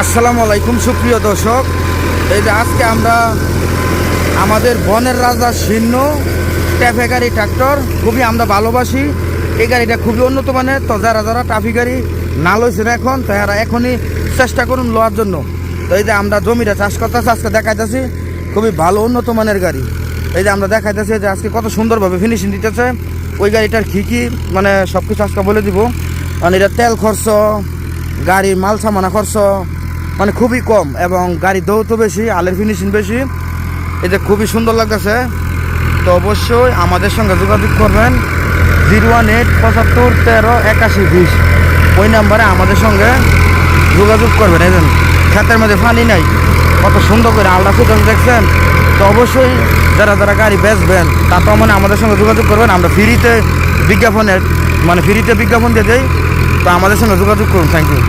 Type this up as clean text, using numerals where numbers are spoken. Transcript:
আসসালামু আলাইকুম সুপ্রিয় দর্শক। এই যে আজকে আমরা আমাদের বনের রাজা শীর্ণ ট্যাফে গাড়ি ট্রাক্টর খুবই আমরা ভালোবাসি। এই গাড়িটা খুবই উন্নত মানের। তো যারা যারা ট্রাফি গাড়ি না লইছেন এখন, তারা এখনই চেষ্টা করুন লওয়ার জন্য। তো এই যে আমরা জমিটা চাষ করতেছি, আজকে দেখাইতেছি খুবই ভালো উন্নত মানের গাড়ি। এই যে আমরা দেখাইতেছি যে আজকে কত সুন্দরভাবে ফিনিশিং দিতেছে। ওই গাড়িটার কী মানে সব কিছু আজকে বলে দিব। মানে এটা তেল খরচ, গাড়ির মাল সামানা খরচ মানে খুবই কম, এবং গাড়ির দৌড় বেশি, আলের ফিনিশিং বেশি। এটা খুবই সুন্দর লাগতেছে। তো অবশ্যই আমাদের সঙ্গে যোগাযোগ করবেন 018 75 13 81 20 ওই নাম্বারে আমাদের সঙ্গে যোগাযোগ করবেন। এই ক্ষেতের মধ্যে পানি নাই, কত সুন্দর করে আলটা ফুটান দেখছেন। তো অবশ্যই যারা যারা গাড়ি বেচবেন তা মানে আমাদের সঙ্গে যোগাযোগ করবেন। আমরা ফ্রিতে বিজ্ঞাপন দিয়ে দেই। তো আমাদের সঙ্গে যোগাযোগ করুন। Thank you.